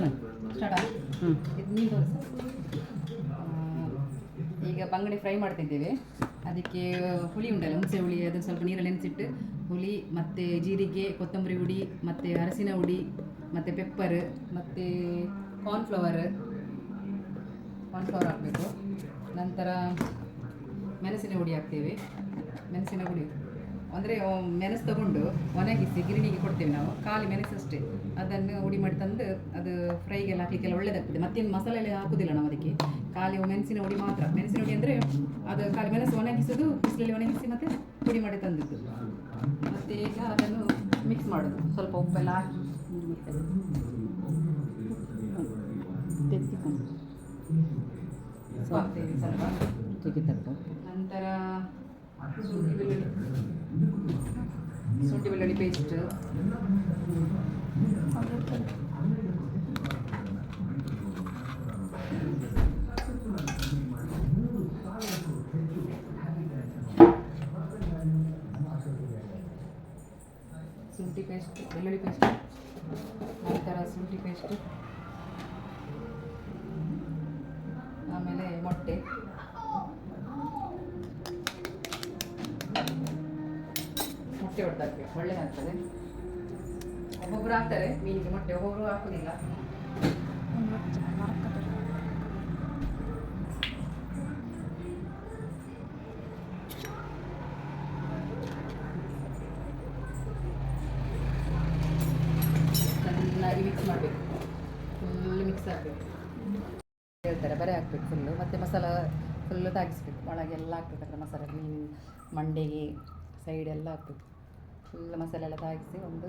ಇದು ನೀರು ತೋರಿಸಿ. ಈಗ ಬಂಗಡೆ ಫ್ರೈ ಮಾಡ್ತಿದ್ದೇವೆ. ಅದಕ್ಕೆ ಹುಳಿ ಉಂಟಲ್ಲ, ಹುಣಸೆ ಹುಳಿ, ಅದನ್ನು ಸ್ವಲ್ಪ ನೀರಲ್ಲಿ ನೆನೆಸಿಟ್ಟು ಹುಳಿ ಮತ್ತು ಜೀರಿಗೆ, ಕೊತ್ತಂಬರಿ ಹುಡಿ ಮತ್ತು ಅರಸಿನ ಹುಡಿ ಮತ್ತು ಪೆಪ್ಪರ್ ಮತ್ತು ಕಾರ್ನ್ಫ್ಲವರ್ ಹಾಕಬೇಕು. ನಂತರ ಮೆಣಸಿನ ಹುಡಿ ಹಾಕ್ತೇವೆ. ಮೆಣಸಿನ ಹುಡಿ ಅಂದರೆ ಮೆಣಸು ತಗೊಂಡು ಒಣಗಿಸಿ ಗಿರಣಿಗೆ ಕೊಡ್ತೇವೆ ನಾವು, ಖಾಲಿ ಮೆಣಸು ಅಷ್ಟೇ. ಅದನ್ನು ಹುಡಿ ಮಾಡಿ ತಂದು ಅದು ಫ್ರೈಗೆಲ್ಲ ಹಾಕಲಿಕ್ಕೆಲ್ಲ ಒಳ್ಳೆಯದಾಗ್ತದೆ. ಮತ್ತೇನು ಮಸಾಲೆ ಎಲ್ಲ ಹಾಕೋದಿಲ್ಲ ನಾವು ಅದಕ್ಕೆ, ಖಾಲಿ ಮೆಣಸಿನ ಹುಡಿ ಮಾತ್ರ. ಮೆಣಸಿನ ಹುಡಿ ಅಂದರೆ ಅದು ಖಾಲಿ ಮೆಣಸು ಒಣಗಿಸೋದು, ಬಿಸಿಲಲ್ಲಿ ಒಣಗಿಸಿ ಮತ್ತು ಹುಡಿ ಮಾಡಿ ತಂದಿದ್ದು. ಮತ್ತು ಈಗ ಅದನ್ನು ಮಿಕ್ಸ್ ಮಾಡೋದು, ಸ್ವಲ್ಪ ಉಪ್ಪೆಲ್ಲ ಹಾಕಿ ಹಾಕ್ತೇವೆ ಸ್ವಲ್ಪ. ನಂತರ ಶುಂಠಿ ಬೆಳ್ಳುಳ್ಳಿ ಪೇಸ್ಟ್, ಶುಂಠಿ ಪೇಸ್ಟ್, ಬೆಳ್ಳುಳ್ಳಿ ಪೇಸ್ಟ್, ನಂತರ ಶುಂಠಿ ಪೇಸ್ಟ್, ಆಮೇಲೆ ಮೊಟ್ಟೆ, ಮೊಟ್ಟೆ ಹೊಡೆದಾಕ್ಬೇಕು, ಒಳ್ಳೆಯದಾಗ್ತದೆ. ಒಬ್ಬೊಬ್ಬರು ಹಾಕ್ತಾರೆ ಮೀನಿಗೆ ಮೊಟ್ಟೆ, ಒಬ್ಬೊಬ್ಬರು ಹಾಕೋದಿಲ್ಲ. ಚೆನ್ನಾಗಿ ಮಿಕ್ಸ್ ಮಾಡಬೇಕು, ಫುಲ್ ಮಿಕ್ಸ್ ಆಗಬೇಕು. ಹೇಳ್ತಾರೆ ಬರೆ ಹಾಕ್ಬೇಕು ಫುಲ್ಲು, ಮತ್ತು ಮಸಾಲ ಫುಲ್ಲು ತಾಗಿಸ್ಬೇಕು, ಒಳಗೆಲ್ಲ ಹಾಕ್ಬೇಕಾದ್ರೆ ಮಸಾಲೆ, ಮೀನು ಮಂಡೆಗೆ ಸೈಡೆಲ್ಲ ಹಾಕ್ಬೇಕು. ಫುಲ್ ಮಸಾಲೆ ಎಲ್ಲ ತಾಗಿಸಿ ಒಂದು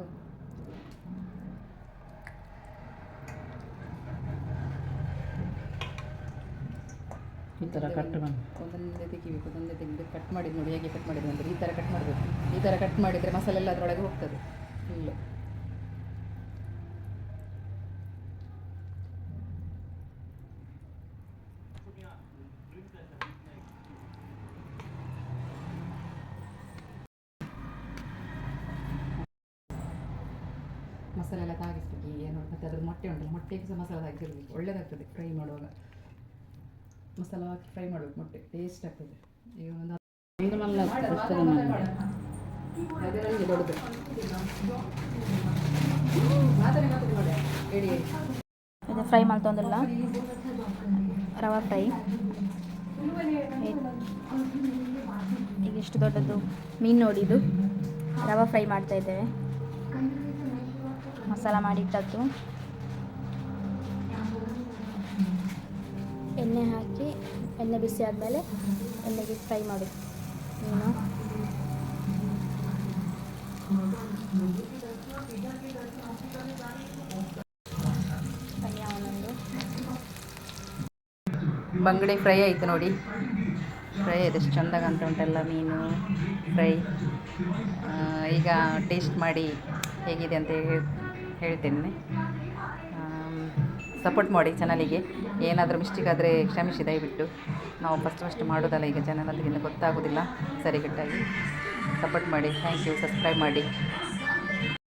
ಈ ಥರ ಕಟ್ ಮಾಡಿ ಒಂದೊಂದೇ ತೆಗಿಬೇಕು. ಒಂದೊಂದೇ ತೆಗೆದು ಕಟ್ ಮಾಡಿದ್ದು ನೋಡಿ ಹೇಗೆ ಕಟ್ ಮಾಡಿದ್ದು ಅಂದರೆ ಈ ಥರ ಕಟ್ ಮಾಡಬೇಕು. ಈ ಥರ ಕಟ್ ಮಾಡಿದರೆ ಮಸಾಲೆ ಎಲ್ಲ ಅದರೊಳಗೆ ಹೋಗ್ತದೆ ಫುಲ್ಲು. ಮಸಾಲೆ ಎಲ್ಲ ತಾಗಿಸ್ಬೇಕು ಈಗ ನೋಡಿ. ಮತ್ತು ಅದ್ರ ಮೊಟ್ಟೆ ಉಂಟಲ್ಲ, ಮೊಟ್ಟೆಗೆ ಸಹ ಮಸಾಲೆ ತಾಗಿಸಿರ್ಬೇಕು, ಒಳ್ಳೆಯದಾಗ್ತದೆ ಫ್ರೈ ಮಾಡುವಾಗ. ಮಸಾಲ ಹಾಕಿ ಫ್ರೈ ಮಾಡಬೇಕು, ಮೊಟ್ಟೆ ಟೇಸ್ಟ್ ಆಗ್ತದೆ. ಈಗ ಒಂದು ಅದರಲ್ಲಿ ದೊಡ್ಡದು ಇದು ಫ್ರೈ ಮಾಡ್ತಂದಿಲ್ಲ, ರವಾ ಫ್ರೈ. ಈಗ ಎಷ್ಟು ದೊಡ್ಡದು ಮೀನು ನೋಡಿ, ಇದು ರವಾ ಫ್ರೈ ಮಾಡ್ತಾ ಇದ್ದೇವೆ. ಮಸಾಲ ಮಾಡಿಟ್ಟದ್ದು, ಎಣ್ಣೆ ಹಾಕಿ, ಎಣ್ಣೆ ಬಿಸಿ ಆದಮೇಲೆ ಎಣ್ಣೆಗೆ ಫ್ರೈ ಮಾಡಿ ಮೀನು. ಬಂಗಡೆ ಫ್ರೈ ಆಯಿತು ನೋಡಿ, ಫ್ರೈ ಆಯಿತು, ಎಷ್ಟು ಚೆಂದಾಗಿ ಅಂತ ಉಂಟೆಲ್ಲ ಮೀನು ಫ್ರೈ. ಈಗ ಟೇಸ್ಟ್ ಮಾಡಿ ಹೇಗಿದೆ ಅಂತ ಹೇಳ್ತೇನೆ. ಸಪೋರ್ಟ್ ಮಾಡಿ ಚಾನಲಿಗೆ. ಏನಾದರೂ ಮಿಸ್ಟೇಕ್ ಆದರೆ ಕ್ಷಮಿಸಿ ದಯವಿಟ್ಟು. ನಾವು ಫಸ್ಟ್ ಮಾಡೋದಲ್ಲ, ಈಗ ಚಾನಲಲ್ಲಿ ಗೊತ್ತಾಗೋದಿಲ್ಲ ಸರಿಗಟ್ಟಾಗಿ. ಸಪೋರ್ಟ್ ಮಾಡಿ, ಥ್ಯಾಂಕ್ ಯು. ಸಬ್ಸ್ಕ್ರೈಬ್ ಮಾಡಿ.